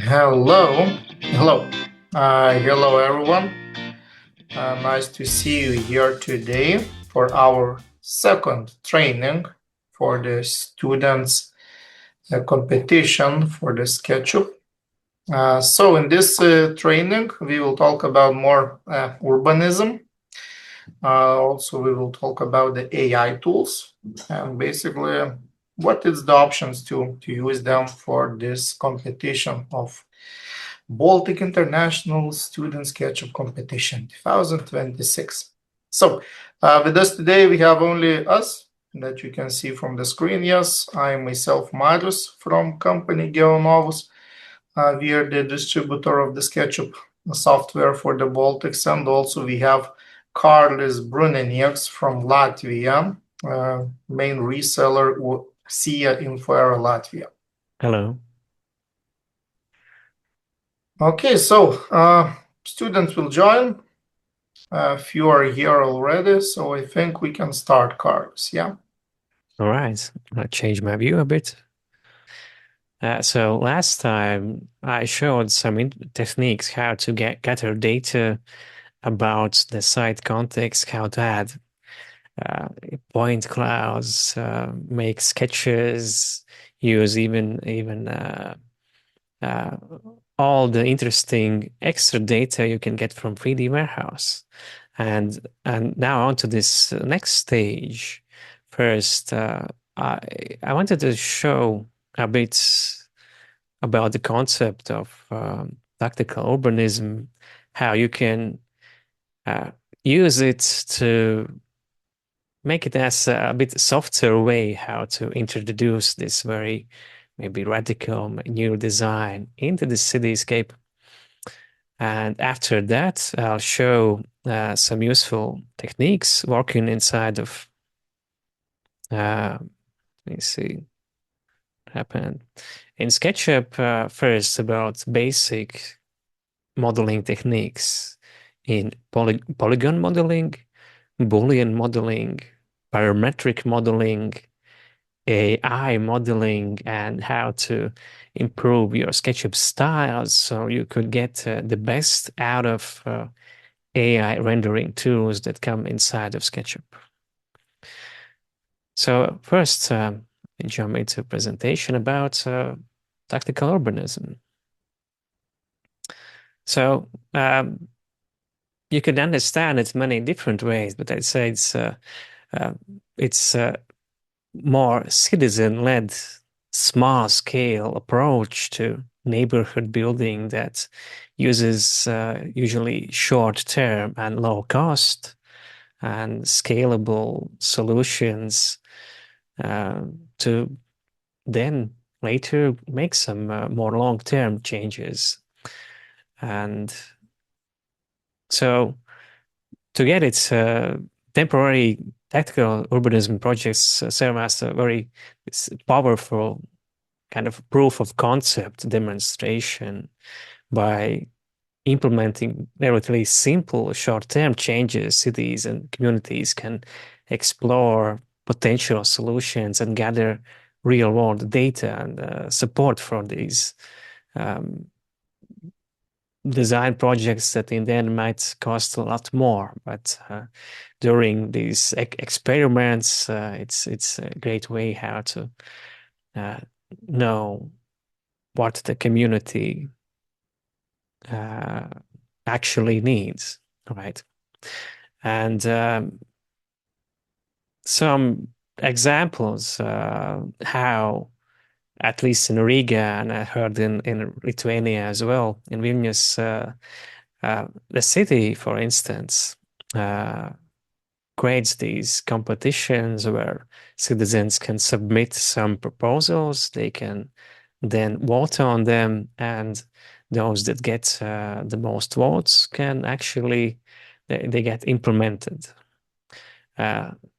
Hello everyone. Nice to see you here today for our second training for the students competition for the SketchUp. So in this training, we will talk about more urbanism. Also, we will talk about the AI tools and basically what is the options to use them for this competition of Baltic International Student SketchUp Competition 2026. So with us today, we have only us that you can see from the screen. Yes, I myself, Marius from company GeoNovus. We are the distributor of the SketchUp software for the Baltics, and also we have Kārlis Bruņenieks from Latvia, main reseller SIA Info Latvia. Hello. Okay, so students will join. A few are here already, so I think we can start, Kārlis. Yeah. All right. I'll change my view a bit. So last time I showed some techniques how to gather data about the site context, how to add point clouds, make sketches, use even all the interesting extra data you can get from 3D Warehouse. And now on to this next stage. First, I wanted to show a bit about the concept of tactical urbanism, how you can use it to make it as a bit softer way how to introduce this very maybe radical new design into the cityscape. And after that, I'll show some useful techniques working inside of, let me see what happened. In SketchUp, first about basic modeling techniques in polygon modeling, Boolean modeling, parametric modeling, AI modeling, and how to improve your SketchUp styles so you could get the best out of AI rendering tools that come inside of SketchUp. So first, jump into a presentation about tactical urbanism. So you can understand it many different ways, but I'd say it's more citizen-led, small-scale approach to neighborhood building that uses usually short-term and low-cost and scalable solutions to then later make some more long-term changes. And so to get it, temporary tactical urbanism projects serve as a very powerful kind of proof of concept demonstration by implementing relatively simple short-term changes. Cities and communities can explore potential solutions and gather real-world data and support for these design projects that in the end might cost a lot more. But during these experiments, it's a great way how to know what the community actually needs, right? And some examples how, at least in Riga, and I heard in Lithuania as well, in Vilnius, the city, for instance, creates these competitions where citizens can submit some proposals, they can then vote on them, and those that get the most votes can actually, they get implemented.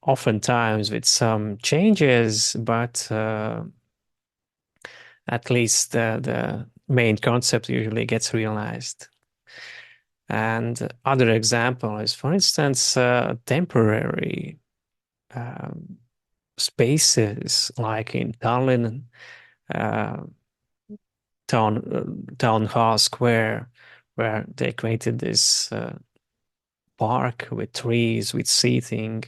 Oftentimes with some changes, but at least the main concept usually gets realized. And other example is, for instance, temporary spaces like in Tallinn, town hall square where they created this park with trees, with seating.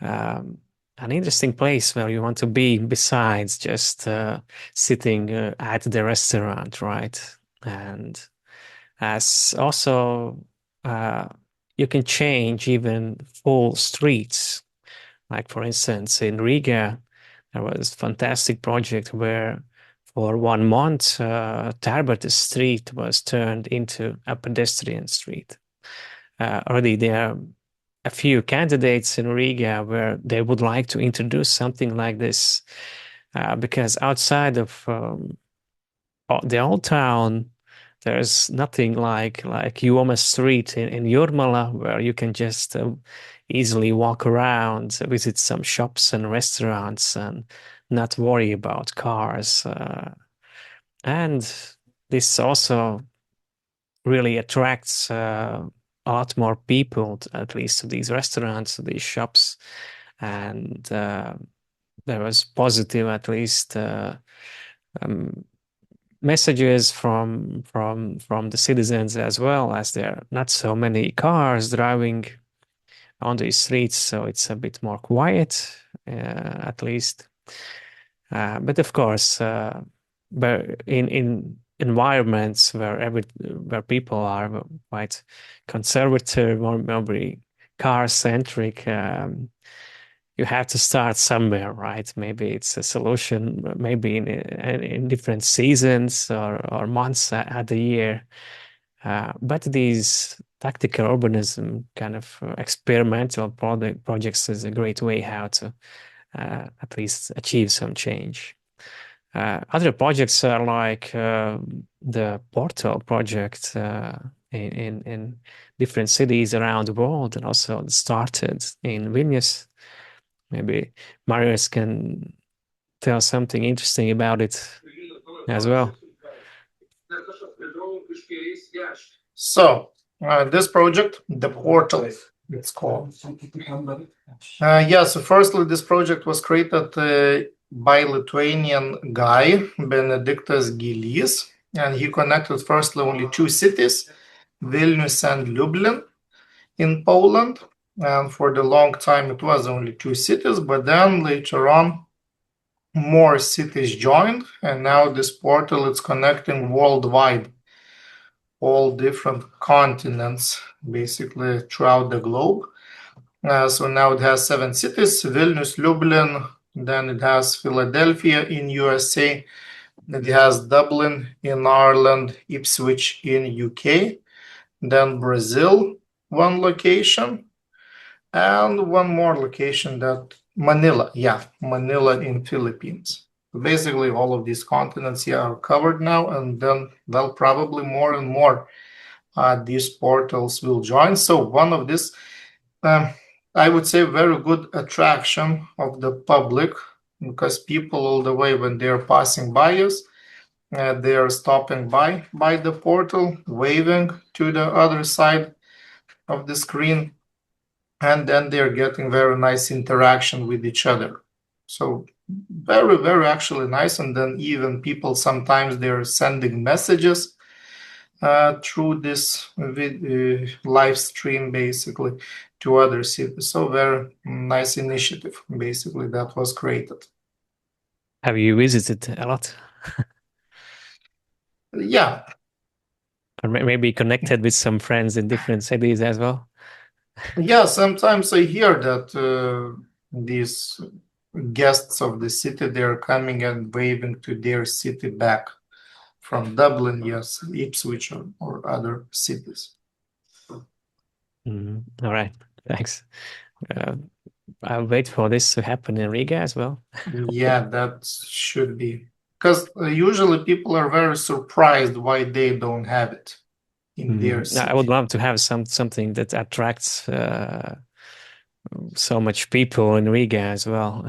Um, an interesting place where you want to be besides just sitting at the restaurant, right? And as also uh, you can change even full streets. Like for instance, in Riga, there was a fantastic project where for 1 month, Tarbert Street was turned into a pedestrian street. Already there are a few candidates in Riga where they would like to introduce something like this, because outside of the old town, there's nothing like Juoma Street in Jurmala where you can just easily walk around, visit some shops and restaurants, and not worry about cars. And this also really attracts a lot more people, at least to these restaurants, to these shops, and there was positive, at least, um, messages from the citizens as well, as there are not so many cars driving on the streets, so it's a bit more quiet, at least. But of course, but in environments where people are quite conservative or maybe car centric, you have to start somewhere, right? Maybe it's a solution, maybe in different seasons or months at the year. But these tactical urbanism kind of experimental projects is a great way how to at least achieve some change. Other projects are like the Portal project in different cities around the world, and also started in Vilnius. Maybe Marius can tell something interesting about it as well. So, this project, the portal, it's called. So firstly, this project was created by Lithuanian guy, Benediktas Gilys, and he connected firstly only two cities, Vilnius and Lublin in Poland. And for the long time, it was only two cities, but then later on, more cities joined, and now this portal is connecting worldwide, all different continents, basically throughout the globe. So now it has 7 cities, Vilnius, Lublin, then it has Philadelphia in USA, it has Dublin in Ireland, Ipswich in UK, then Brazil, one location, and one more location, that Manila, Manila in Philippines. Basically, all of these continents here are covered now, and then, well, probably more and more these portals will join. So one of this, I would say, very good attraction of the public, because people all the way when they're passing by us, they are stopping by the portal, waving to the other side of the screen, and then they're getting very nice interaction with each other. So very, very actually nice. And then even people sometimes they're sending messages through this live stream, basically, to other cities. So very nice initiative, basically, that was created. Have you visited a lot? Yeah. Or maybe connected with some friends in different cities as well? Yeah, sometimes I hear that these guests of the city, they're coming and waving to their city back from Dublin, yes, Ipswich, or other cities. All right, thanks. I'll wait for this to happen in Riga as well. Yeah, that should be. Because usually people are very surprised why they don't have it in their city. I would love to have something that attracts so much people in Riga as well,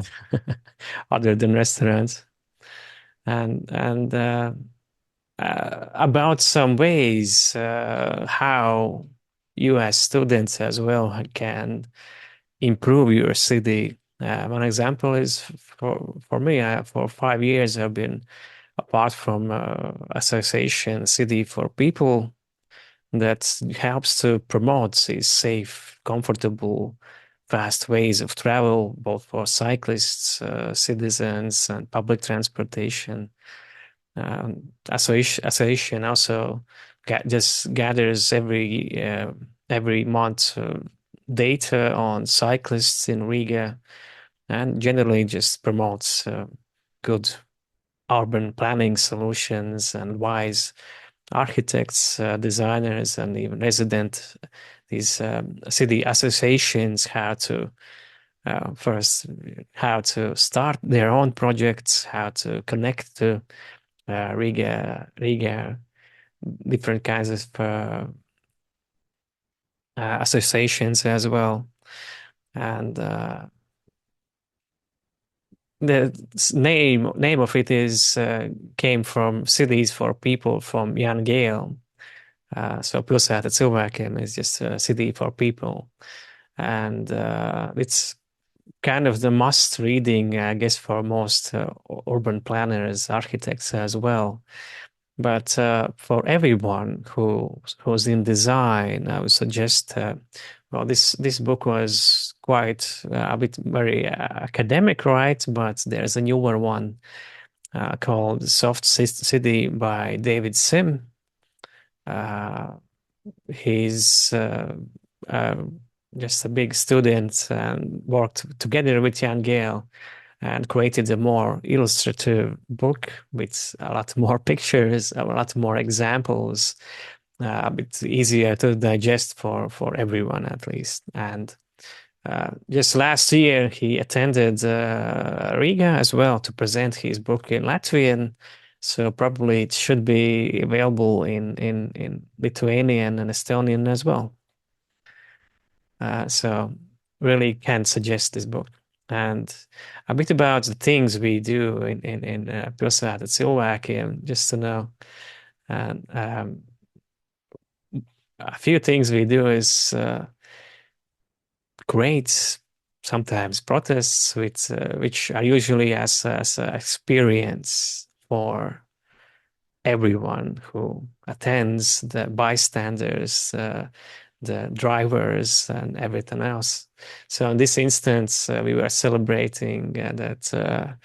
other than restaurants. And about some ways how you as students as well can improve your city. One example is for me, for 5 years I've been apart from association City for People, that helps to promote these safe, comfortable, fast ways of travel, both for cyclists, citizens, and public transportation. Association also just gathers every month data on cyclists in Riga, and generally just promotes good urban planning solutions and wise architects, designers, and even these city associations how to start their own projects, how to connect to Riga, different kinds of associations as well. And the name of it is came from Cities for People from Jan Gehl. So Pilsēta cilvēkiem is just a city for people. And it's kind of the must reading, I guess, for most urban planners, architects as well. But for everyone who's in design, I would suggest. Well, this book was quite a bit very academic, right? But there's a newer one called Soft City by David Sim. He's just a big student and worked together with Jan Gehl and created a more illustrative book with a lot more pictures, a lot more examples, a bit easier to digest for everyone at least. And just last year, he attended Riga as well to present his book in Latvian. So probably it should be available in Lithuanian and Estonian as well. So really can suggest this book. And a bit about the things we do in Pilsēta cilvēkiem, just to know. And a few things we do is create sometimes protests which are usually as an experience for everyone who attends, the bystanders, the drivers, and everything else. So in this instance, we were celebrating that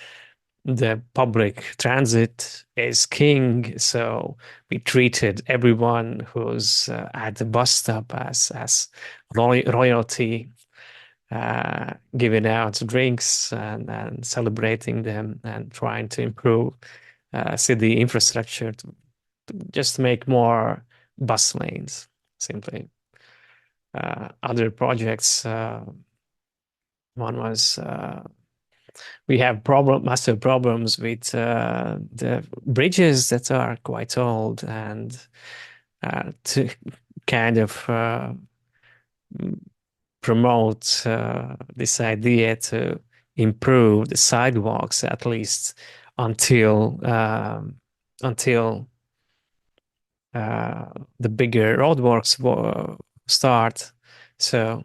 the public transit is king. So we treated everyone who's at the bus stop as royalty, giving out drinks and celebrating them and trying to improve city infrastructure to just make more bus lanes, simply. Other projects, one was we have massive problems with the bridges that are quite old, and to kind of promote this idea to improve the sidewalks at least until the bigger roadworks start. So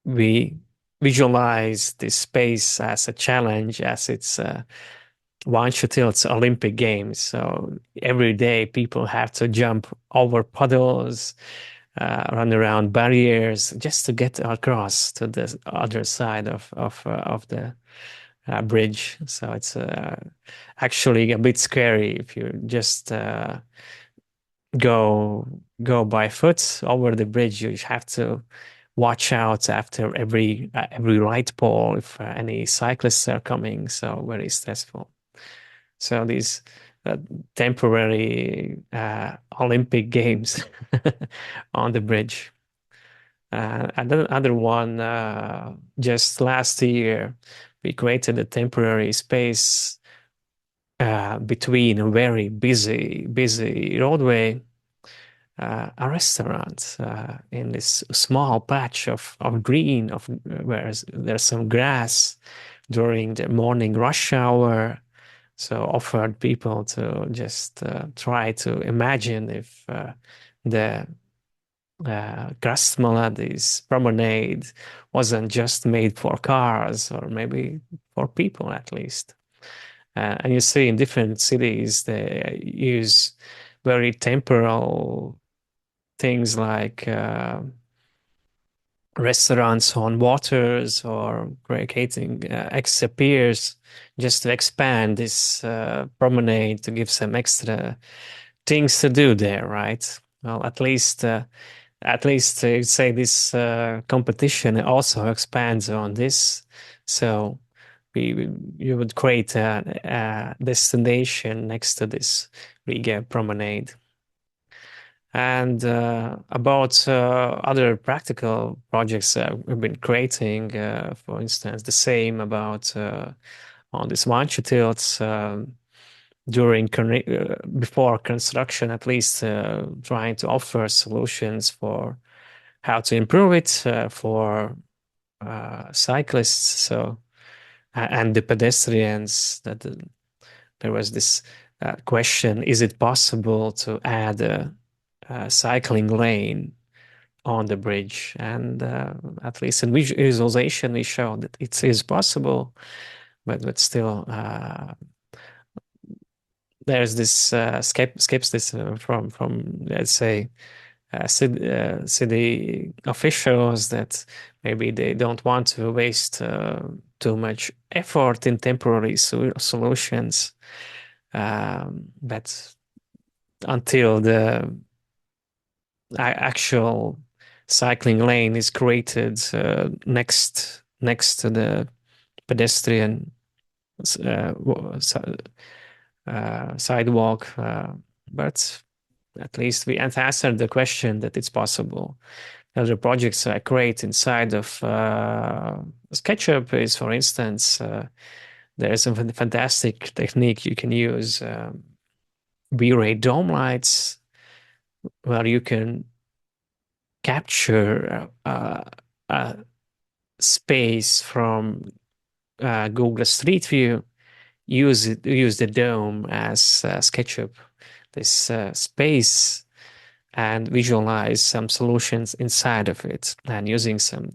we visualize this space as a challenge, as it's once until it's Olympic Games. So every day people have to jump over puddles, run around barriers just to get across to the other side of the bridge. So it's actually a bit scary if you just go by foot over the bridge. You have to watch out after every light pole if any cyclists are coming. So very stressful. So these temporary Olympic Games on the bridge. Another one, just last year, we created a temporary space between a very busy roadway, a restaurant in this small patch of green, where there's some grass during the morning rush hour. So offered people to just try to imagine if the Krasmala, this promenade, wasn't just made for cars, or maybe for people at least. And you see in different cities, they use very temporal things like restaurants on waters or creating extra piers just to expand this promenade to give some extra things to do there, right? Well, at least you'd say this competition also expands on this. So you would create a destination next to this Riga promenade. And about other practical projects we've been creating, for instance, the same about on these launcher tilts before construction, at least trying to offer solutions for how to improve it for cyclists. So and the pedestrians. There was this question: is it possible to add a cycling lane on the bridge? And at least in visualization, we showed that it is possible, but still there's this skepticism from let's say city officials that maybe they don't want to waste too much effort in temporary solutions. But until the actual cycling lane is created next to the pedestrian sidewalk, but at least we answered the question that it's possible. Other projects I create inside of SketchUp is, for instance, there's a fantastic technique you can use, V-ray dome lights, where you can capture a space from Google Street View, use the dome as SketchUp, this space, and visualize some solutions inside of it, and using some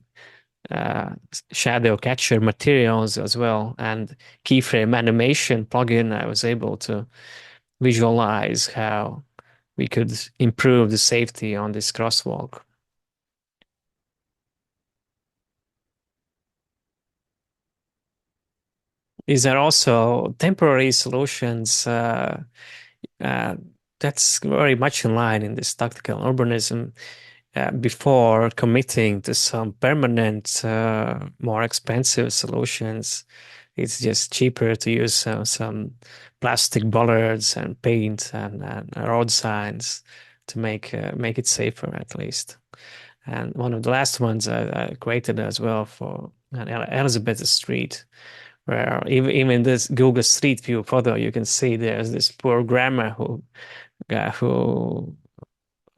shadow catcher materials as well, and keyframe animation plugin, I was able to visualize how we could improve the safety on this crosswalk. These are also temporary solutions that's very much in line in this tactical urbanism. Before committing to some permanent, more expensive solutions, it's just cheaper to use some plastic bollards and paint and road signs to make it safer at least. And one of the last ones I created as well for Elizabeth Street, where even this Google Street View photo, you can see there's this poor grandma who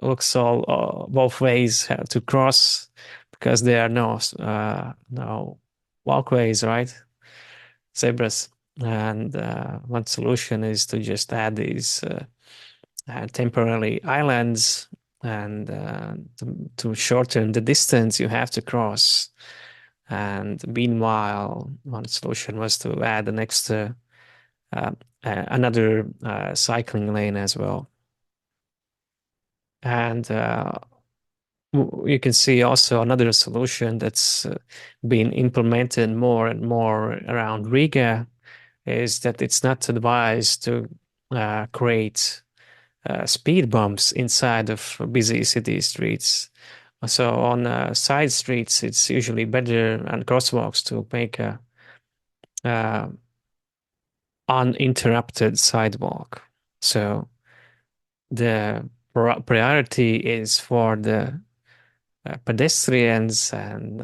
looks all both ways how to cross because there are no walkways, right? Zebras. And one solution is to just add these temporary islands, and to shorten the distance you have to cross. And meanwhile, one solution was to add an extra another cycling lane as well. And you can see also another solution that's been implemented more and more around Riga is that it's not advised to create speed bumps inside of busy city streets. So on side streets, it's usually better, and crosswalks, to make a uninterrupted sidewalk. So the priority is for the pedestrians, and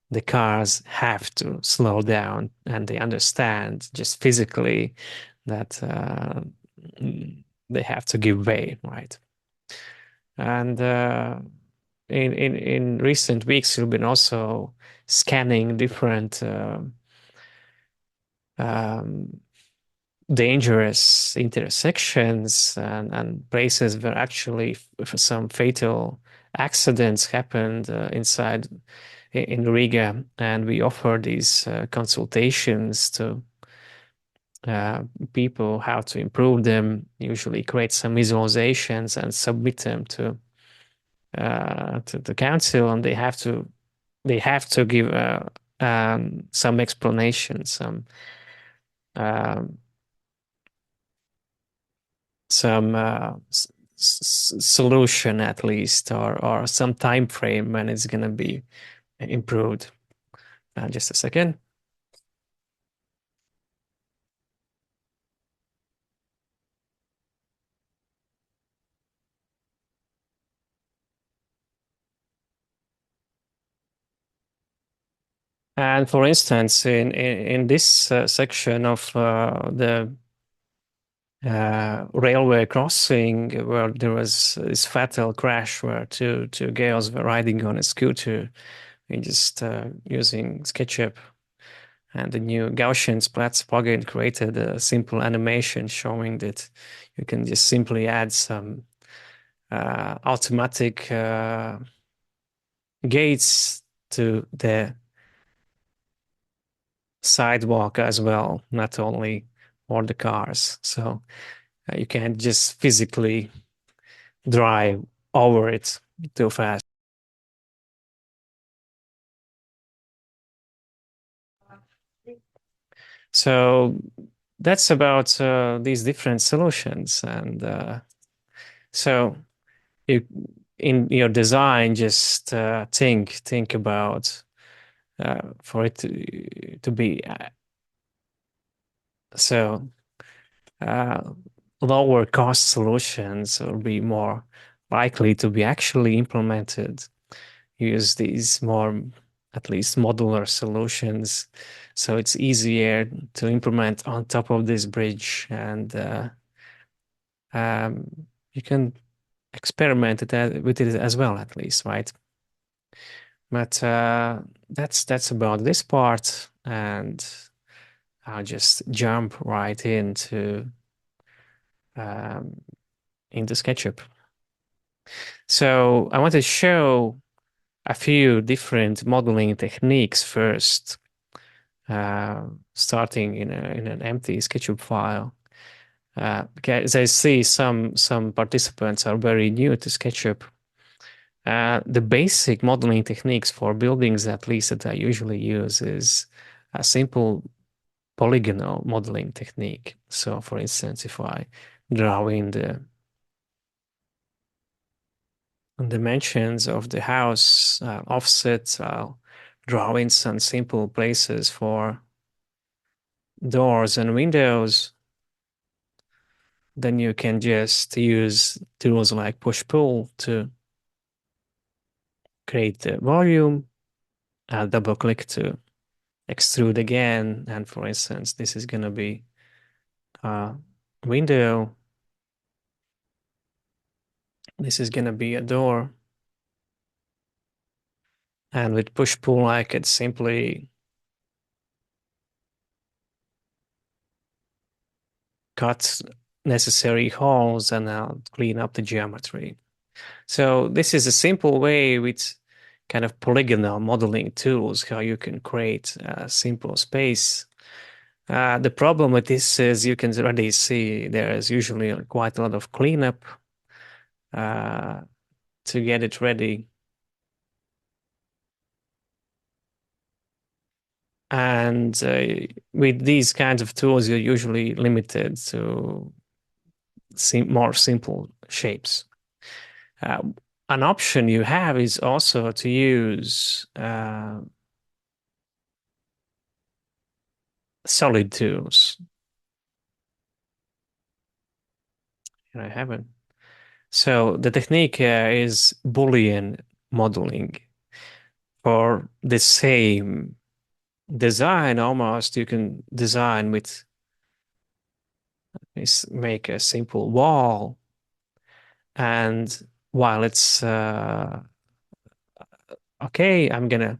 the cars have to slow down, and they understand just physically that they have to give way, right? And in recent weeks, we've been also scanning different dangerous intersections and places where actually some fatal accidents happened inside in Riga, and we offer these consultations to uh, people how to improve them, usually create some visualizations and submit them to the council, and they have to give some explanation, um, some solution at least, or some time frame when it's going to be improved. Just a second. And for instance, in this section of the railway crossing, where there was this fatal crash where two girls were riding on a scooter, and just using SketchUp and the new Gaussian splats plugin created a simple animation showing that you can just simply add some automatic gates to the sidewalk as well, not only for the cars. So you can't just physically drive over it too fast. So that's about these different solutions. And so you, in your design, just think about for it to be so uh, lower cost solutions will be more likely to be actually implemented. Use these more, at least modular solutions, so it's easier to implement on top of this bridge, and you can experiment with it as well, at least, right? But that's about this part, and I'll just jump right um, into SketchUp. So I want to show a few different modeling techniques first, starting in an empty SketchUp file. Because I see some participants are very new to SketchUp. The basic modeling techniques for buildings, at least that I usually use, is a simple polygonal modeling technique. So, for instance, if I draw in the dimensions of the house offset, I'll draw in some simple places for doors and windows. Then you can just use tools like push-pull to create the volume. I'll double click to extrude again. And for instance, this is going to be a window. This is going to be a door. And with push-pull, I could simply cut necessary holes and I'll clean up the geometry. So this is a simple way with kind of polygonal modeling tools, how you can create a simple space. The problem with this is you can already see there's usually quite a lot of cleanup uh, to get it ready. And with these kinds of tools, you're usually limited to more simple shapes. Uh, an option you have is also to use solid tools. And I haven't. So the technique is Boolean modeling. For the same design, almost you can design with make a simple wall, and while it's okay, I'm gonna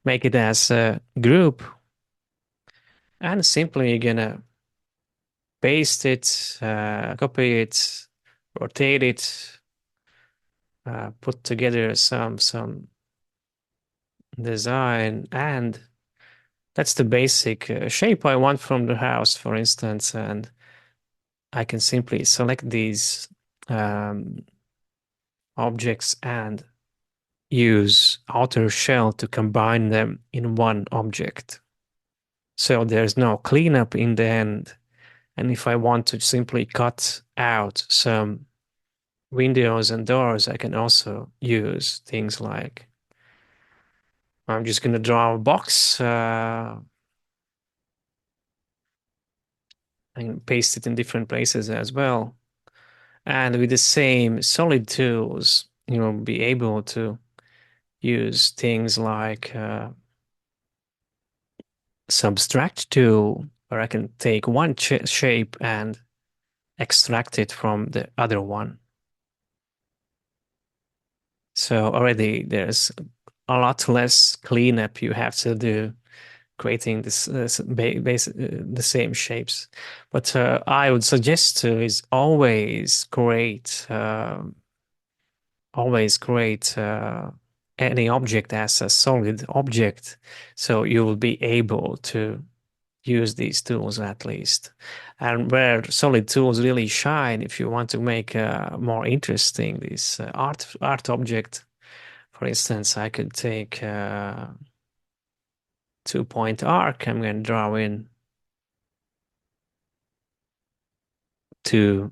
make it as a group and simply gonna paste it, copy it, rotate it, put together some design, and that's the basic shape I want from the house, for instance, and I can simply select these um, objects and use outer shell to combine them in one object. So there's no cleanup in the end. And if I want to simply cut out some windows and doors, I can also use things like I'm just going to draw a box and paste it in different places as well. And with the same solid tools, you'll be able to use things like subtract tool, where I can take one shape and extract it from the other one. So already there's a lot less cleanup you have to do creating the same shapes. But I would suggest to is always create any object as a solid object, so you will be able to use these tools at least. And where solid tools really shine, if you want to make more interesting this art object, for instance, I could take 2-point arc. I'm going to draw in two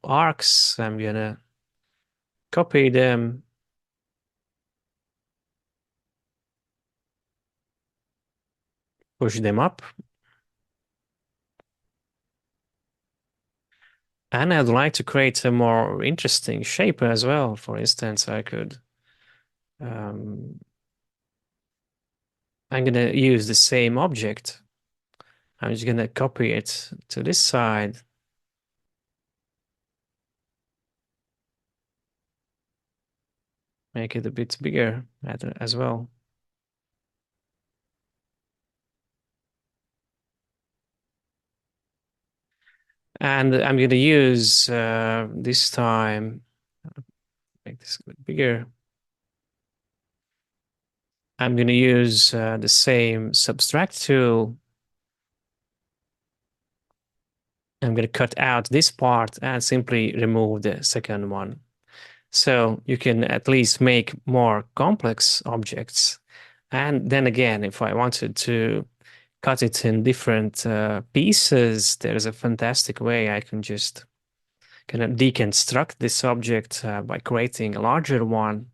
arcs. I'm going to copy them, push them up. And I'd like to create a more interesting shape as well. For instance, I could, I'm going to use the same object. I'm just going to copy it to this side. Make it a bit bigger as well. And I'm going to use this time, make this a bit bigger. I'm going to use the same subtract tool. I'm going to cut out this part and simply remove the second one. So you can at least make more complex objects. And then again, if I wanted to cut it in different pieces, there's a fantastic way I can just kind of deconstruct this object by creating a larger one,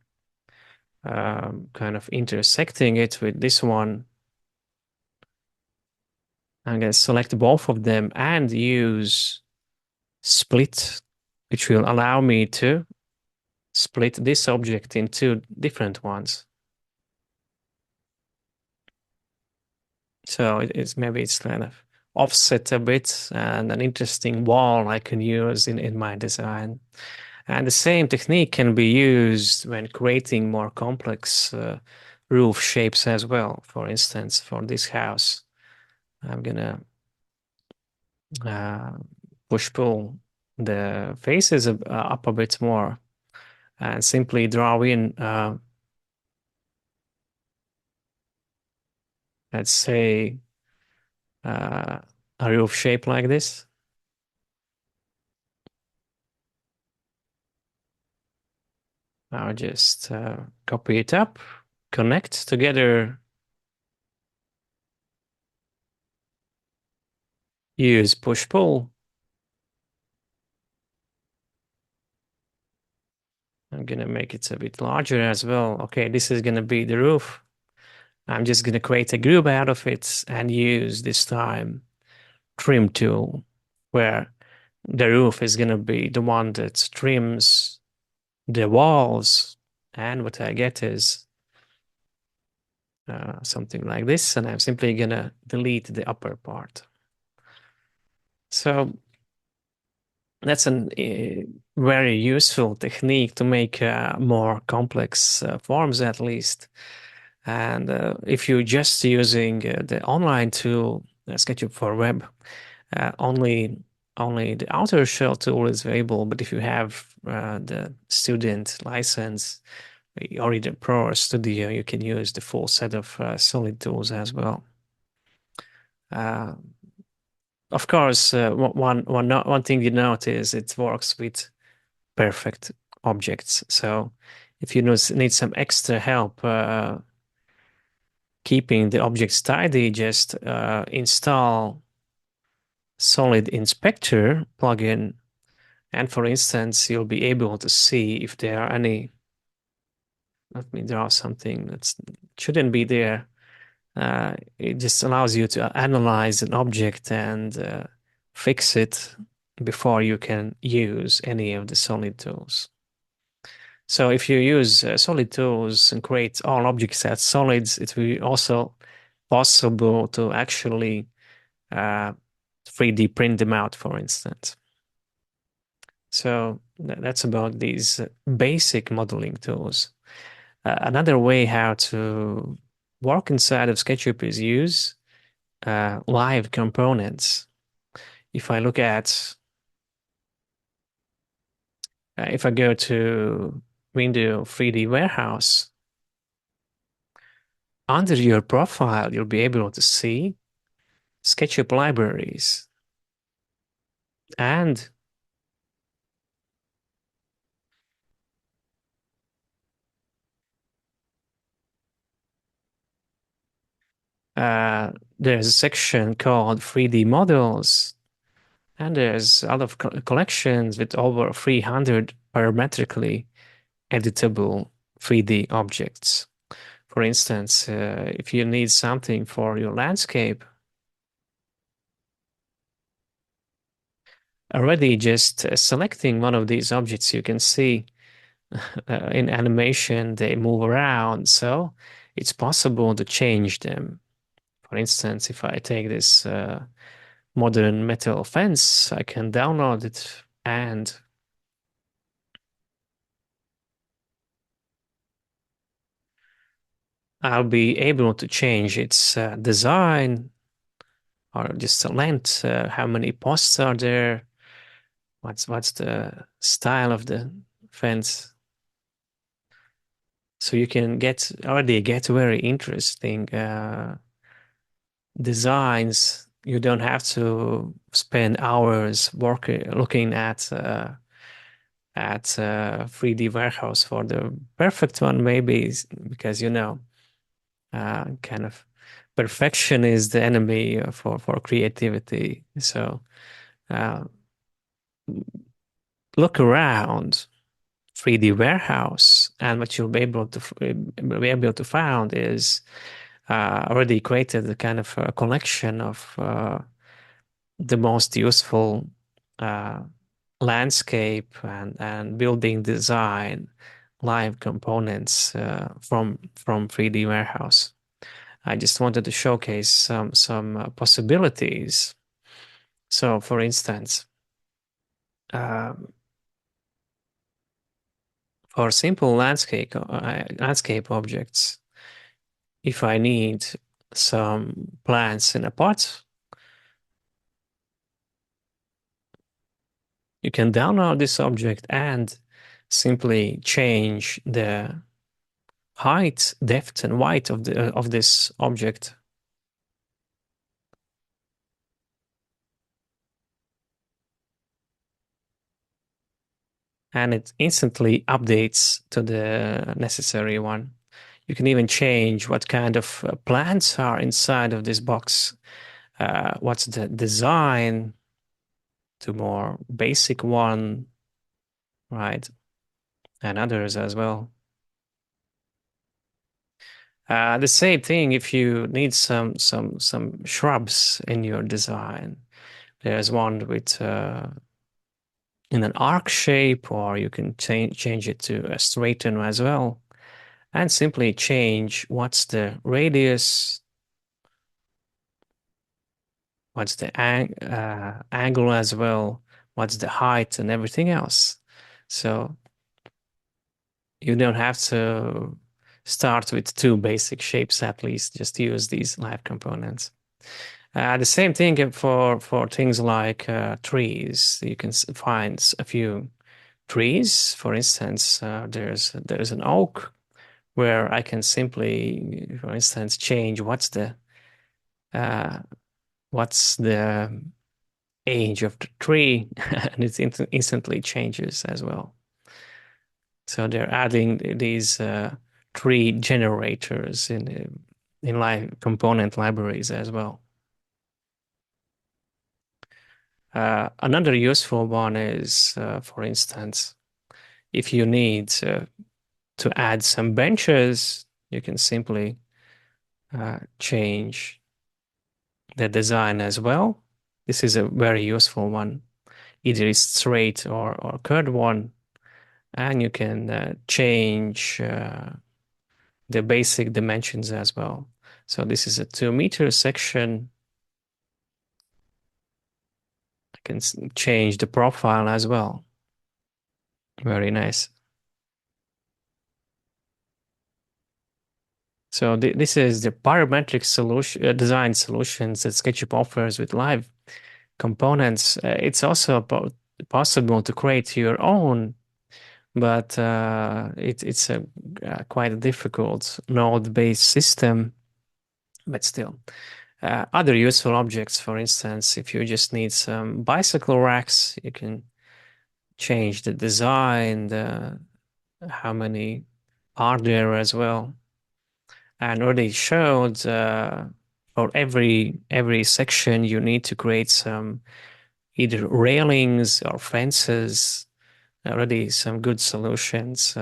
kind of intersecting it with this one. I'm going to select both of them and use split, which will allow me to split this object into different ones. So maybe it's kind of offset a bit and an interesting wall I can use in my design. And the same technique can be used when creating more complex roof shapes as well. For instance, for this house, I'm gonna push-pull the faces up a bit more and simply draw in, let's say, a roof shape like this. I'll just copy it up, connect together, use push-pull. I'm gonna make it a bit larger as well. Okay, this is gonna be the roof. I'm just gonna create a group out of it and use this time trim tool, where the roof is gonna be the one that trims the walls, and what I get is something like this, and I'm simply gonna delete the upper part. So that's a very useful technique to make more complex forms, at least. And if you're just using the online tool, SketchUp for Web, only the outer shell tool is available. But if you have the student license or the Pro or Studio, you can use the full set of solid tools as well. Uh, of course, one thing you note is it works with perfect objects. So if you need some extra help keeping the objects tidy, just install Solid Inspector plugin. And for instance, you'll be able to see if there are any. Let me draw something that shouldn't be there. It just allows you to analyze an object and fix it before you can use any of the solid tools. So if you use solid tools and create all objects as solids, it will be also possible to actually 3D print them out, for instance. So that's about these basic modeling tools. Another way how to work inside of SketchUp is use live components. If I look at, if I go to Window 3D Warehouse, under your profile, you'll be able to see SketchUp libraries. And there's a section called 3D models. And there's a lot of collections with over 300 parametrically editable 3D objects. For instance, if you need something for your landscape, already just selecting one of these objects, you can see in animation they move around. So it's possible to change them. For instance, if I take this modern metal fence, I can download it and I'll be able to change its design or just the length, how many posts are there, what's the style of the fence. So you can already get very interesting designs. You don't have to spend hours looking at 3D warehouse for the perfect one, maybe because kind of perfection is the enemy for creativity. So uh, look around 3D warehouse, and what you'll be able to find is already created a kind of a collection of the most useful uh, landscape and building design live components from 3D warehouse. I just wanted to showcase some possibilities. So, for instance, um, for simple landscape objects, if I need some plants in a pot, you can download this object and simply change the height, depth, and width of this object. And it instantly updates to the necessary one. You can even change what kind of plants are inside of this box, what's the design to more basic one, right? And others as well. The same thing if you need some shrubs in your design. There's one with in an arc shape, or you can change it to a straighten as well, and simply change what's the radius, what's the angle as well, what's the height, and everything else. So you don't have to start with two basic shapes at least. Just use these live components. The same thing for things like trees. You can find a few trees. For instance, there's an oak where I can simply, for instance, change what's the what's the age of the tree, and it instantly changes as well. So they're adding these tree generators in component libraries as well. Another useful one is, for instance, if you need to add some benches, you can simply change the design as well. This is a very useful one. Either it's straight or curved one, and you can change the basic dimensions as well. So this is a 2-meter section. I can change the profile as well. Very nice. So this is the parametric solution design solutions that SketchUp offers with live components. It's also possible to create your own, but it's a quite a difficult node-based system. But still, other useful objects, for instance, if you just need some bicycle racks, you can change the design, how many are there as well. And already showed for every section you need to create some either railings or fences. Already some good solutions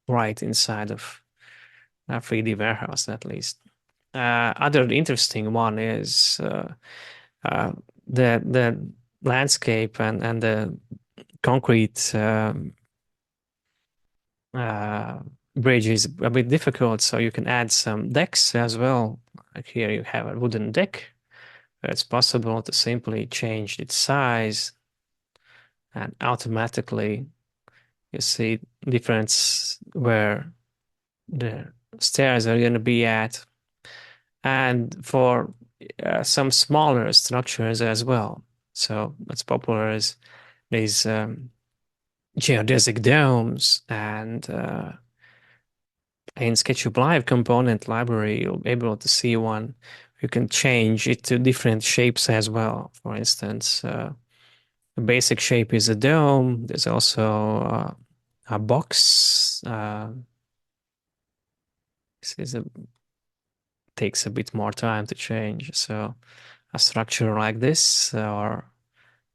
right inside of a 3D warehouse at least. Other interesting one is the landscape and the concrete bridge is a bit difficult, so you can add some decks as well. Like here you have a wooden deck. It's possible to simply change its size, and automatically you see difference where the stairs are going to be at. And for some smaller structures as well. So what's popular is these geodesic domes, and in SketchUp Live component library, you'll be able to see one. You can change it to different shapes as well. For instance, the basic shape is a dome. There's also a box. This is takes a bit more time to change. So a structure like this or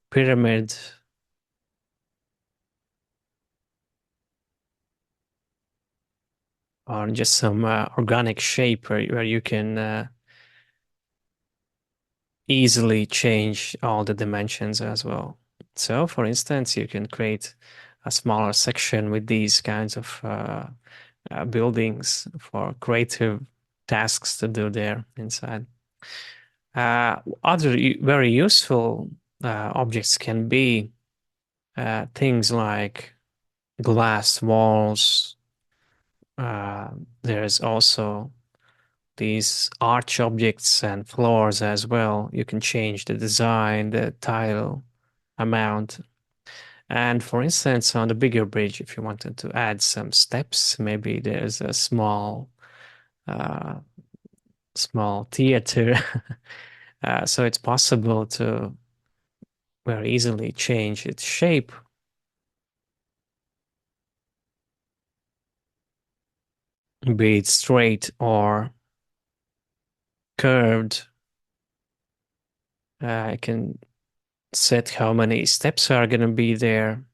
pyramid. Or just some organic shape where you can easily change all the dimensions as well. So, for instance, you can create a smaller section with these kinds of buildings for creative tasks to do there inside. Other very useful objects can be things like glass walls. There's also these arch objects and floors as well. You can change the design, the tile amount. And for instance, on the bigger bridge, if you wanted to add some steps, maybe there's a small theater. So it's possible to very easily change its shape. Be it straight or curved. I can set how many steps are going to be there.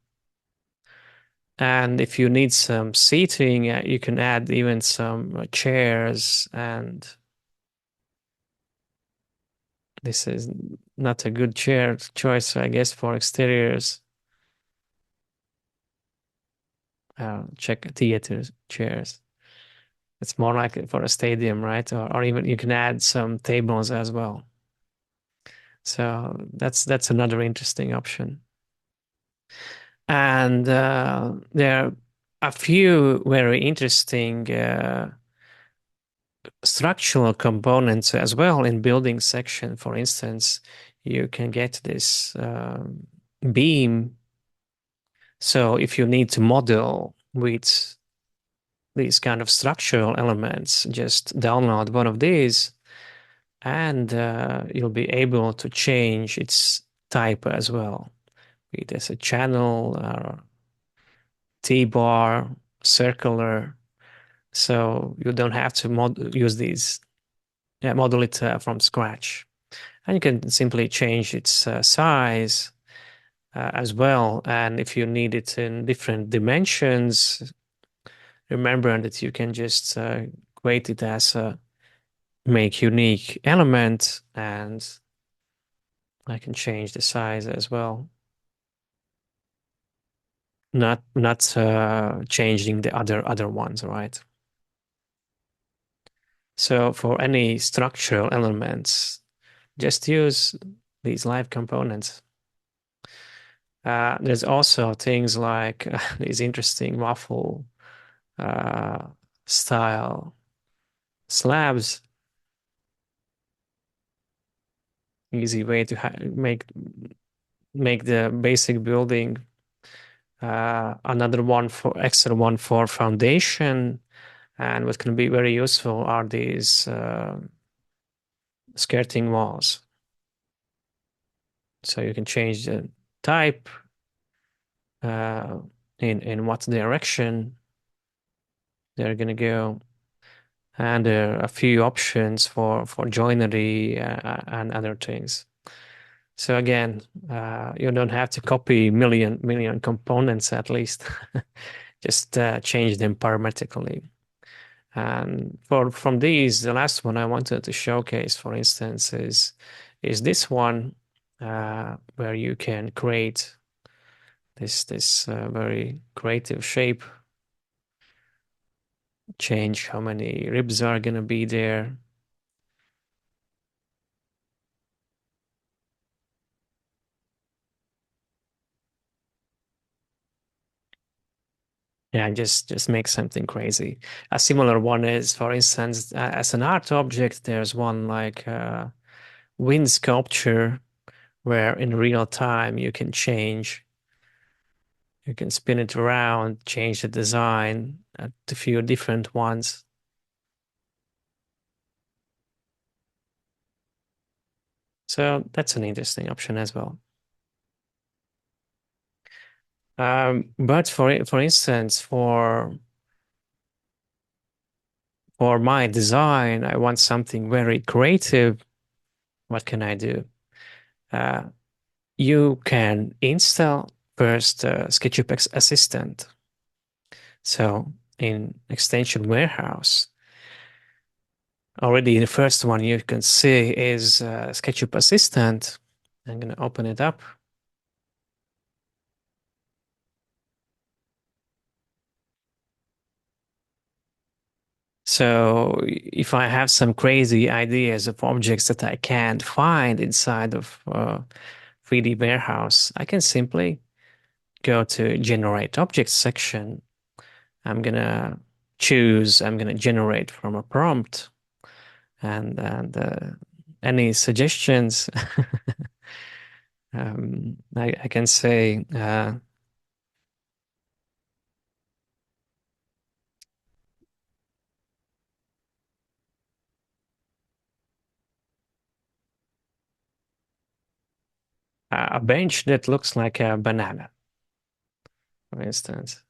And if you need some seating, you can add even some chairs. And this is not a good chair choice, I guess, for exteriors. Check theater chairs. It's more like for a stadium, right? Or even you can add some tables as well. So that's another interesting option. And there are a few very interesting structural components as well in building section. For instance, you can get this beam. So if you need to model with these kind of structural elements, just download one of these and you'll be able to change its type as well, be it as a channel or T-bar, circular. So you don't have to use these, model it from scratch. And you can simply change its size as well. And if you need it in different dimensions, remember that you can just create it as a make unique element, and I can change the size as well. Not changing the other ones, right? So for any structural elements, just use these live components. There's also things like these interesting waffle uh, style slabs. Easy way to make the basic building. Another one for extra one for foundation, and what can be very useful are these skirting walls. So you can change the type, in what direction they're gonna go, and there are a few options for joinery and other things. So again, you don't have to copy million components at least. Just change them parametrically. And from these, the last one I wanted to showcase, for instance, is this one where you can create this very creative shape, change how many ribs are gonna be there. Yeah, just make something crazy. A similar one is, for instance, as an art object, there's one like wind sculpture where in real time you can change, you can spin it around, change the design at a few different ones. So that's an interesting option as well. But for instance, for my design, I want something very creative. What can I do? Uh, you can install first SketchUp Assistant. So in Extension Warehouse, already the first one you can see is SketchUp Assistant. I'm going to open it up. So if I have some crazy ideas of objects that I can't find inside of 3D Warehouse, I can simply go to Generate Objects section. I'm gonna I'm gonna generate from a prompt, and any suggestions, I can say a bench that looks like a banana, for instance.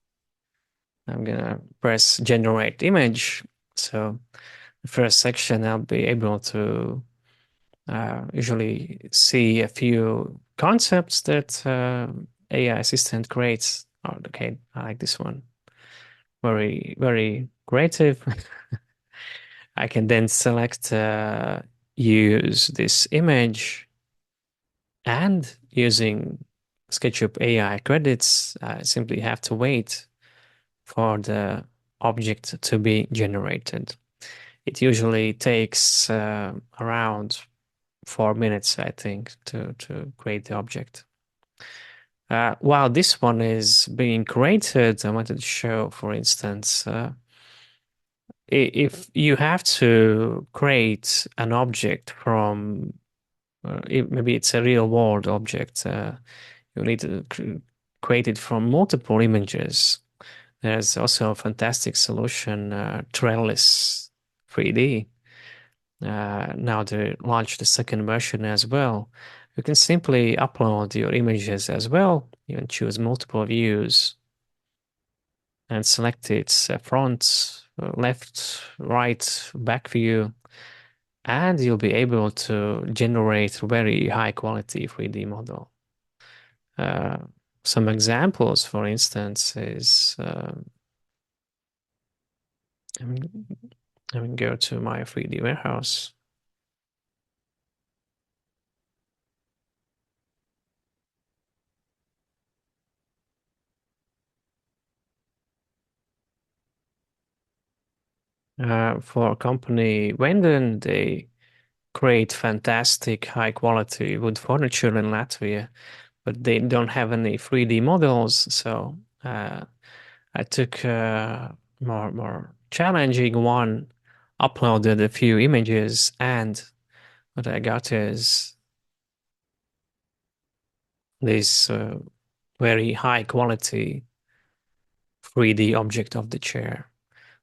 I'm gonna press Generate Image. So the first section, I'll be able to usually see a few concepts that AI assistant creates. Oh, okay, I like this one. Very, very creative. I can then select use this image, and using SketchUp AI credits, I simply have to wait for the object to be generated. It usually takes around 4 minutes, I think, to create the object. While this one is being created, I wanted to show, for instance, if you have to create an object from, maybe it's a real world object, you need to create it from multiple images. There's also a fantastic solution, Trellis 3D, now to launch the second version as well, you can simply upload your images as well. You can choose multiple views and select its front, left, right, back view, and you'll be able to generate very high quality 3D model. Uh, some examples, for instance, is let me go to my 3D warehouse. For company Wenden, they create fantastic high quality wood furniture in Latvia, but they don't have any 3D models. So I took a more challenging one, uploaded a few images, and what I got is this very high quality 3D object of the chair.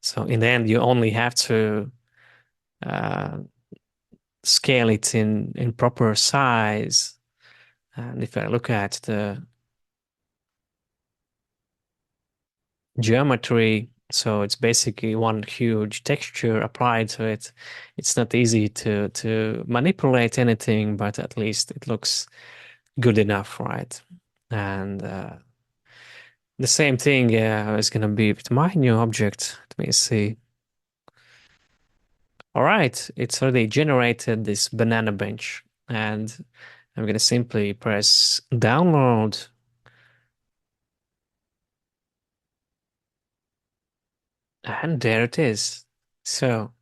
So in the end, you only have to uh, scale it in proper size. And if I look at the geometry, so it's basically one huge texture applied to it. It's not easy to manipulate anything, but at least it looks good enough, right? And the same thing is going to be with my new object. Let me see. All right, it's already generated this banana bench, and I'm going to simply press download. And there it is. So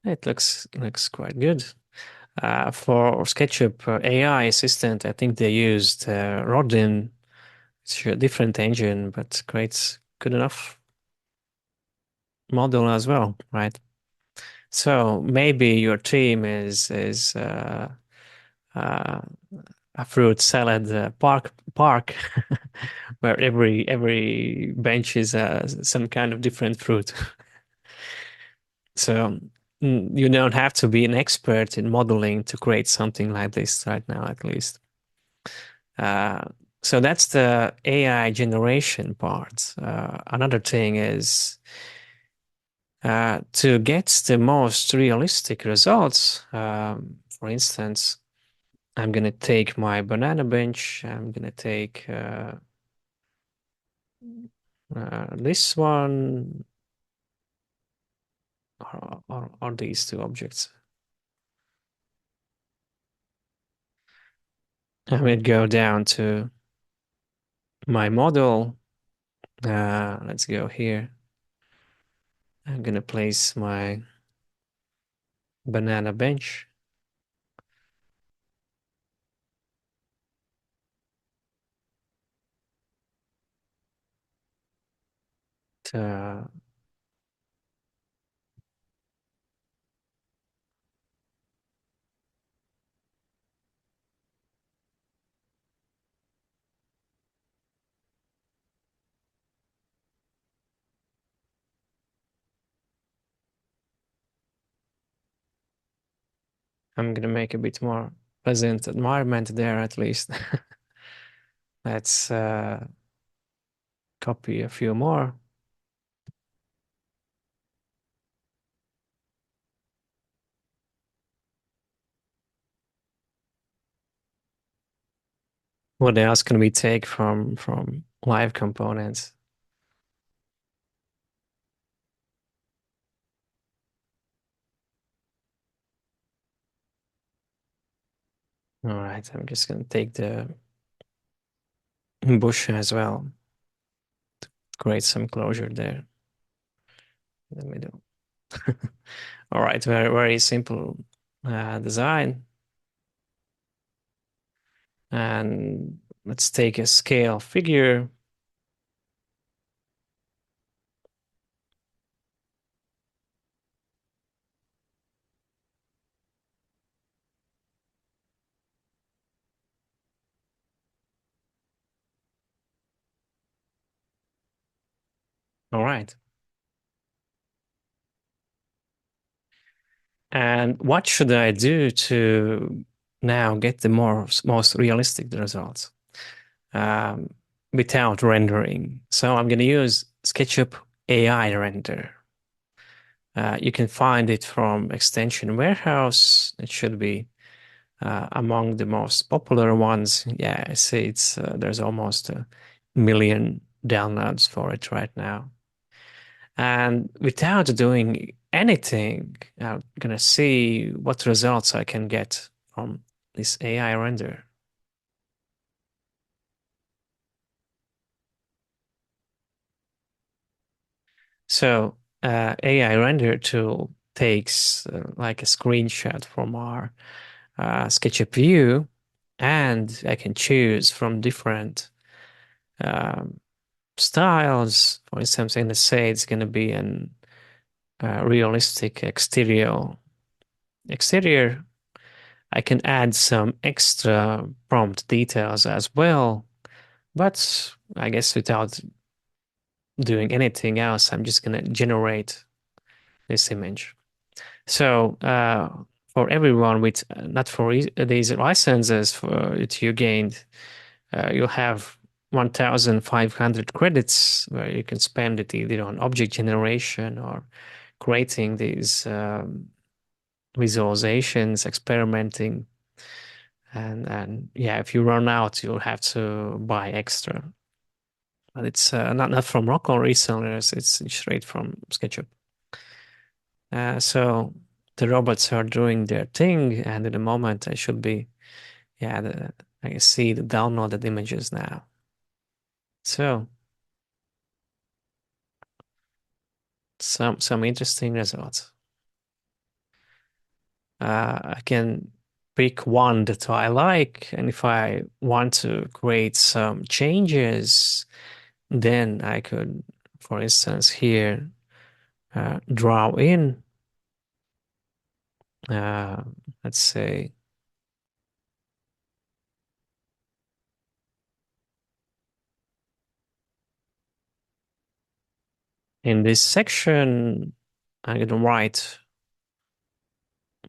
it looks quite good. For SketchUp AI assistant, I think they used Rodin. It's a different engine, but creates good enough model as well, right? So maybe your team is uh, a fruit salad park where every bench is some kind of different fruit. So you don't have to be an expert in modeling to create something like this right now, at least. Uh, so that's the AI generation part. Another thing is to get the most realistic results. For instance, I'm gonna take my banana bench. I'm gonna take this one or these two objects. I'm gonna go down to my model. Let's go here. I'm gonna place my banana bench. Uh, I'm gonna make a bit more pleasant environment there at least. Let's copy a few more. What else can we take from live components? All right, I'm just gonna take the bush as well. Create some closure there in the middle. All right, very simple design. And let's take a scale figure. All right. And what should I do to now get the most realistic results um, without rendering? So I'm going to use SketchUp AI Render. You can find it from Extension Warehouse. It should be among the most popular ones. Yeah, I see there's almost 1 million downloads for it right now. And without doing anything, I'm gonna see what results I can get from this AI render. So AI render tool takes like a screenshot from our SketchUp view, and I can choose from different um, styles. For instance, in the say it's going to be an realistic exterior. I can add some extra prompt details as well, but I guess without doing anything else, I'm just going to generate this image. So for everyone with not for these licenses for it you gained, you'll have 1,500 credits where you can spend it either on object generation or creating these visualizations, experimenting, and yeah, if you run out, you'll have to buy extra. But it's not from Rockwell resellers; it's straight from SketchUp. So the robots are doing their thing, and at the moment, I should be, yeah, I can see the downloaded images now. So some interesting results. I can pick one that I like, and if I want to create some changes, then I could, for instance, here draw in, uh, let's say, in this section, I'm going to write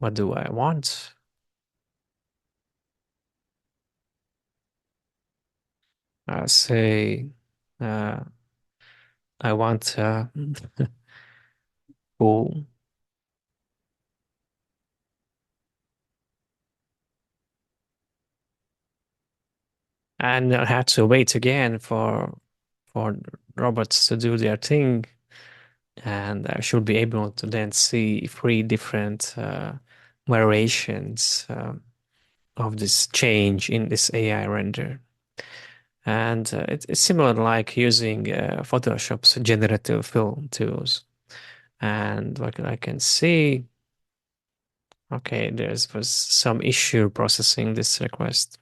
what do I want. I say uh, I want pool, and I have to wait again for robots to do their thing, and I should be able to then see 3 different variations of this change in this AI render. And it's similar like using Photoshop's generative fill tools. And what I can see, okay, was some issue processing this request.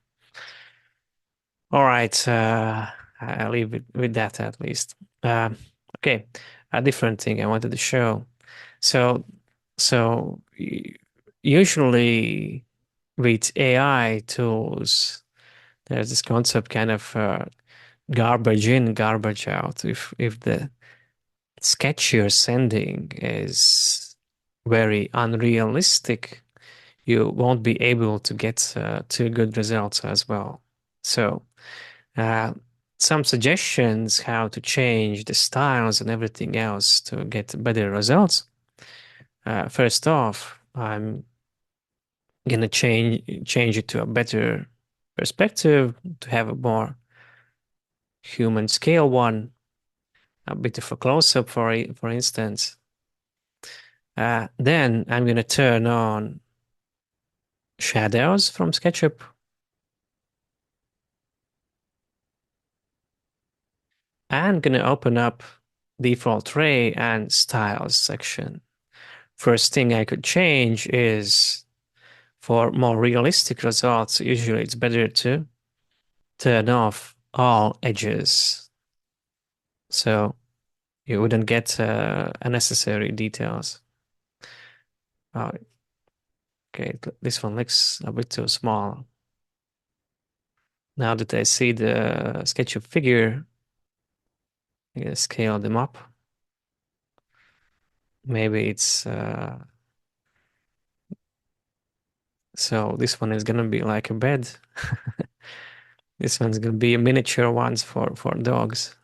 All right, I'll leave it with that at least. Okay, a different thing I wanted to show. So, usually with AI tools, there's this concept kind of garbage in, garbage out. If the sketch you're sending is very unrealistic, you won't be able to get too good results as well. So, uh, some suggestions how to change the styles and everything else to get better results. First off, I'm gonna change it to a better perspective to have a more human scale one, a bit of a close up for instance. Then I'm gonna turn on shadows from SketchUp. I'm gonna open up default ray and styles section. First thing I could change is for more realistic results, usually it's better to turn off all edges. So you wouldn't get unnecessary details. Oh, okay, this one looks a bit too small. Now that I see the SketchUp figure, I'm gonna scale them up. Maybe it's So this one is gonna be like a bed. This one's gonna be a miniature ones for dogs.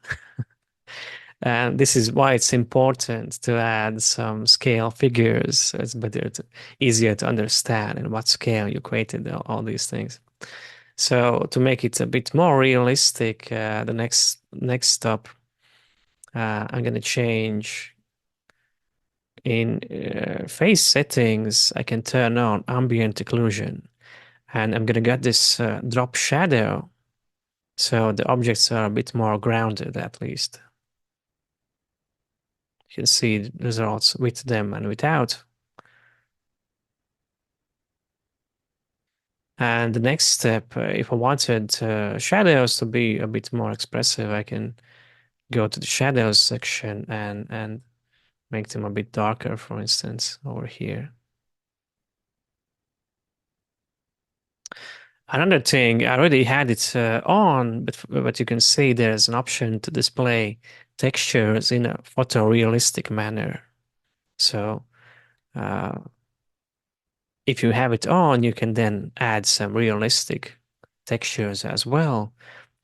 And this is why it's important to add some scale figures. So it's easier to understand in what scale you created all these things. So to make it a bit more realistic, the next step, I'm gonna change in face settings. I can turn on ambient occlusion, and I'm gonna get this drop shadow, so the objects are a bit more grounded at least. You can see the results with them and without. And the next step, if I wanted shadows to be a bit more expressive, I can go to the shadows section and make them a bit darker, for instance, over here. Another thing, I already had it on, but you can see there's an option to display textures in a photorealistic manner. So uh, if you have it on, you can then add some realistic textures as well.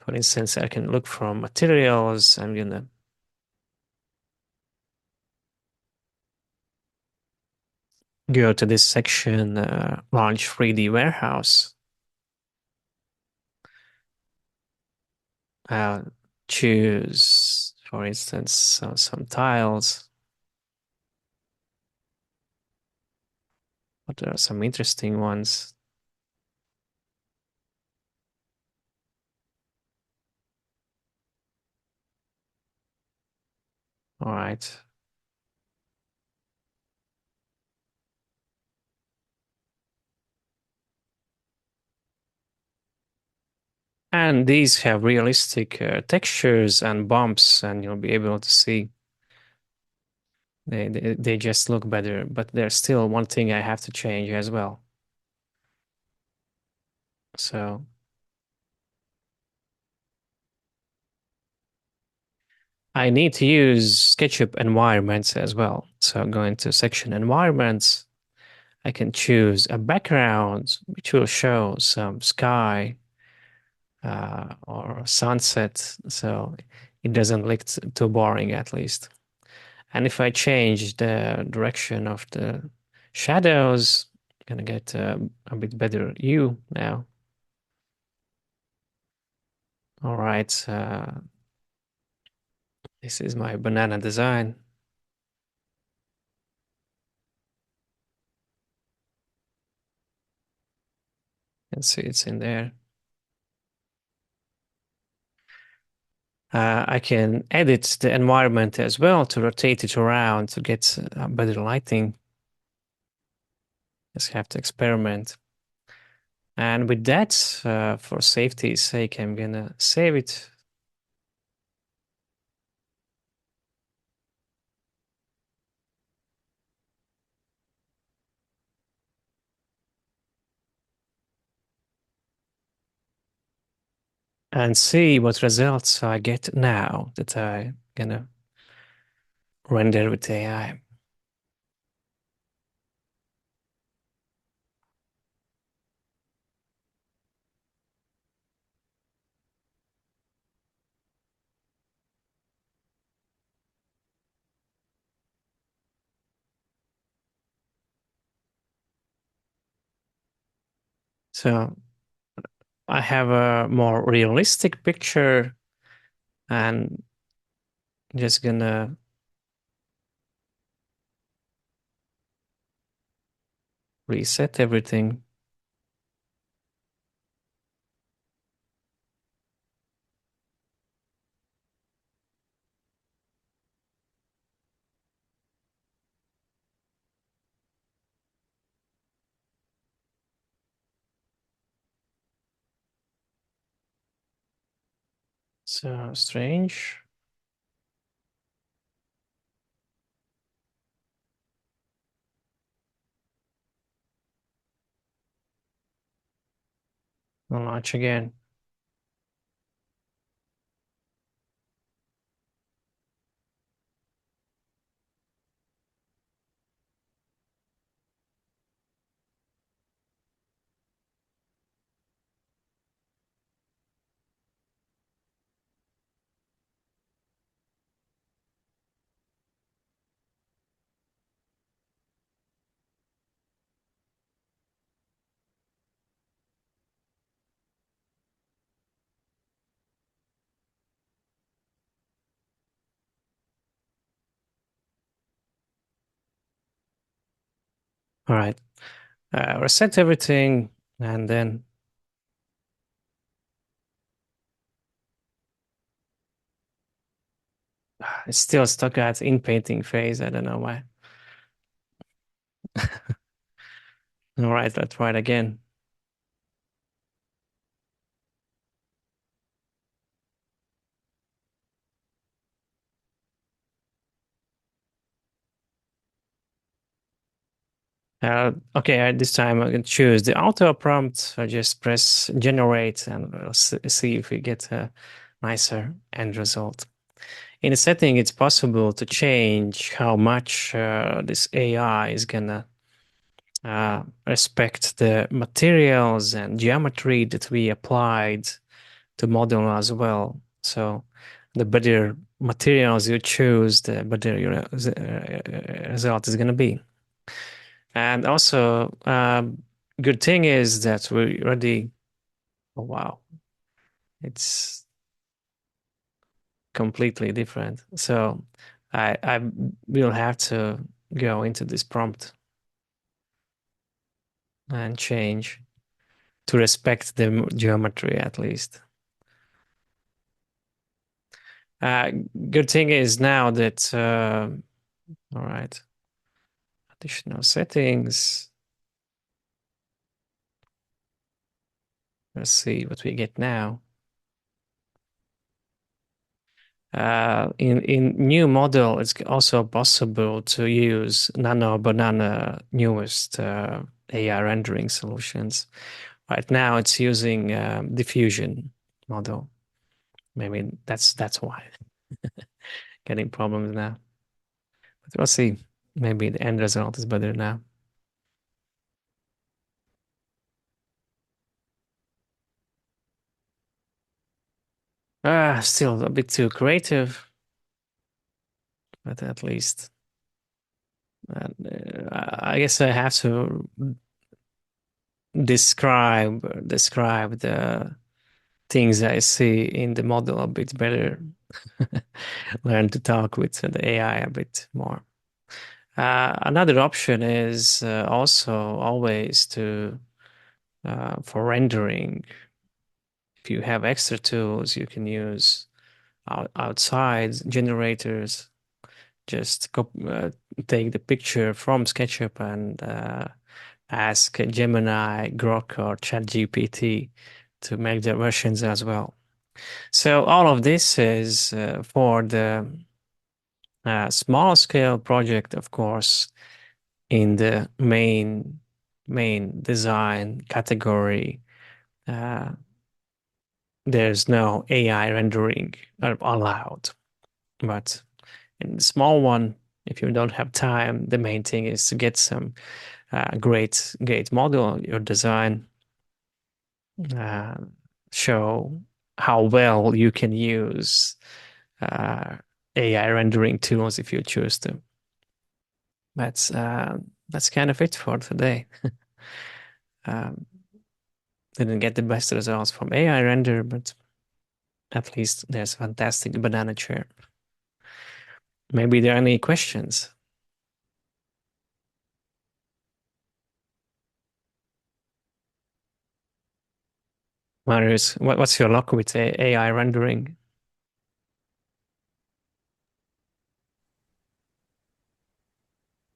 For instance, I can look from materials. I'm gonna go to this section, launch 3D warehouse. I'll choose, for instance, some tiles. But there are some interesting ones. All right. And these have realistic textures and bumps, and you'll be able to see they just look better. But there's still one thing I have to change as well. So I need to use SketchUp environments as well. So going to section environments, I can choose a background which will show some sky or sunset, so it doesn't look too boring at least. And if I change the direction of the shadows, I'm gonna get a bit better hue now. All right, this is my banana design. You can see it's in there. I can edit the environment as well to rotate it around to get better lighting. Just have to experiment. And with that, for safety's sake, I'm gonna save it. And see what results I get now that I gonna render with AI. So I have a more realistic picture and just gonna reset everything. So strange. I'll launch again. All right. Reset everything and then it's still stuck at in painting phase. I don't know why. All right, let's try it again. Okay, this time I can choose the auto prompt. I just press generate and we'll see if we get a nicer end result. In the setting, it's possible to change how much this AI is gonna respect the materials and geometry that we applied to model as well. So the better materials you choose, the better your result is gonna be. And also, good thing is that we already, oh wow, it's completely different. So I will have to go into this prompt and change to respect the geometry at least. Uh, Good thing is now that, all right, additional settings. Let's see what we get now. In new model, it's also possible to use Nano Banana newest AI rendering solutions. Right now, it's using diffusion model. Maybe that's why getting problems now. But we'll see. Maybe the end result is better now. Still a bit too creative, but at least I guess I have to describe the things I see in the model a bit better. Learn to talk with the AI a bit more. Another option is also always to for rendering. If you have extra tools, you can use outside generators. Just take the picture from SketchUp and ask Gemini, Grok, or ChatGPT to make the versions as well. So all of this is for the small scale project, of course, in the main design category. Uh, there's no AI rendering allowed, but in the small one, if you don't have time, the main thing is to get some great model, your design, uh, show how well you can use uh, AI rendering tools if you choose to. That's kind of it for today. um, didn't get the best results from AI render, but at least there's a fantastic banana chair. Maybe there are any questions? Marius, what's your luck with AI rendering?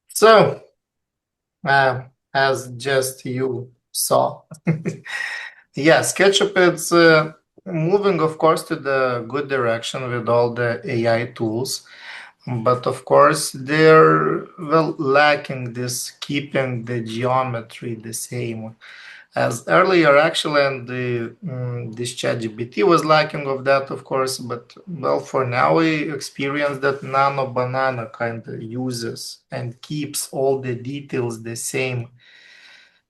So, as just you saw, yeah, SketchUp is moving, of course, to the good direction with all the AI tools. But of course, they're well lacking this keeping the geometry the same as earlier actually, and this ChatGPT was lacking of that, of course. But well, for now, we experience that Nano Banana kind of uses and keeps all the details the same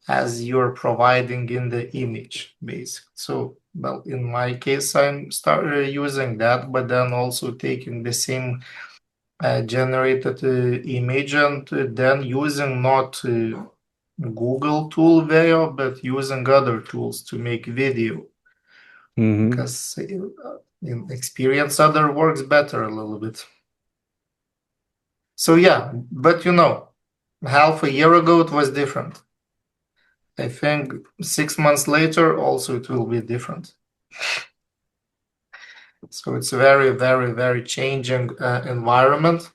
as you're providing in the image, basically. So, well, in my case, I'm started using that, but then also taking the same generated image and then using not Google tool video, but using other tools to make video because in experience other works better a little bit. So yeah, but half a year ago it was different. I think 6 months later also it will be different. So it's a very, very, very changing environment,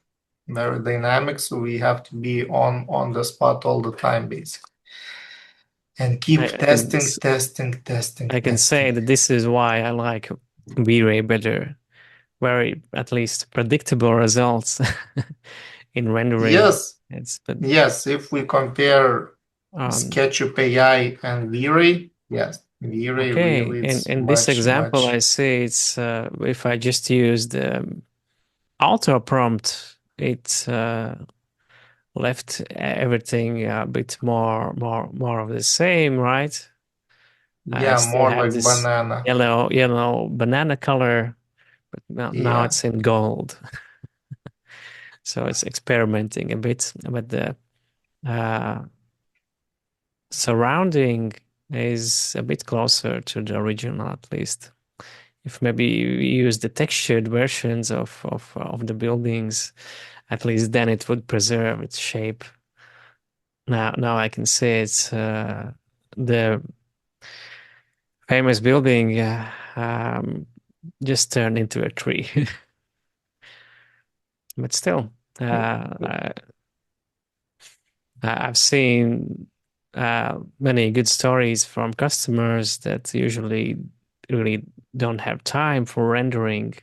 very dynamic. So we have to be on the spot all the time, basically, and keep I testing. I can say that this is why I like V-Ray better. Very, at least, predictable results in rendering. Yes, yes. If we compare SketchUp AI and V-Ray, yes, V-Ray okay. really it's In this example, much. I say it's if I just use the auto prompt, it left everything a bit more of the same, right? I Yeah, still more have like this banana. yellow banana color, but now Yeah, it's in gold. So it's experimenting a bit, but the uh, surrounding is a bit closer to the original, at least. If maybe you use the textured versions of the buildings, at least then it would preserve its shape. Now I can say it's the famous building just turned into a tree. But still, I've seen many good stories from customers that usually really don't have time for rendering,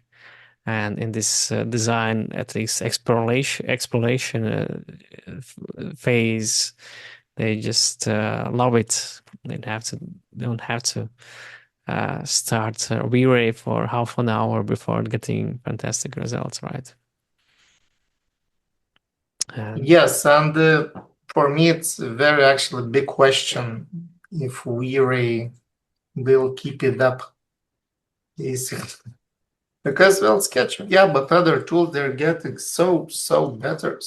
and in this design, at least exploration phase, they just love it. They don't have to start V-Ray for half an hour before getting fantastic results, right? And yes, and for me it's a very actually big question if V-Ray will keep it up. Basically. Because well, SketchUp, yeah, but other tools they're getting so better,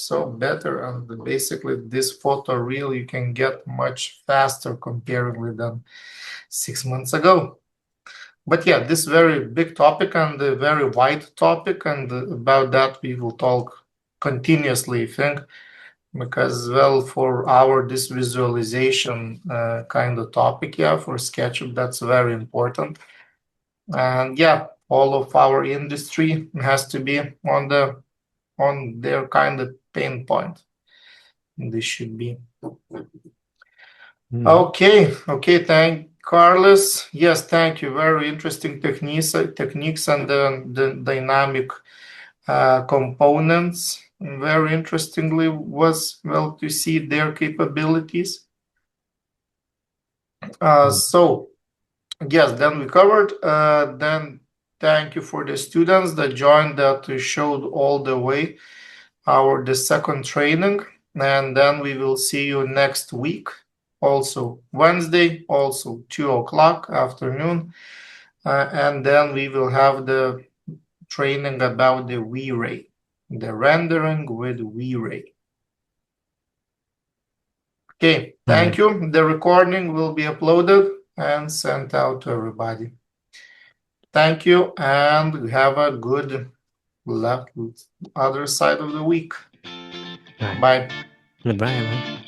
and basically this photo reel you can get much faster comparatively than 6 months ago. But yeah, this very big topic and a very wide topic, and about that we will talk continuously, I think, because well, for our this visualization kind of topic, yeah, for SketchUp that's very important. And yeah, all of our industry has to be on their kind of pain point. This should be okay. Thank Kārlis. Yes, thank you. Very interesting techniques and the dynamic components. Very interestingly was well to see their capabilities. So yes, then we covered. Then thank you for the students that joined that showed all the way the second training, and then we will see you next week, also Wednesday, also 2 o'clock afternoon, and then we will have the training about the V-Ray, the rendering with V-Ray. Okay, thank you. The recording will be uploaded and sent out to everybody. Thank you, and have a good other side of the week. Bye. Goodbye, man.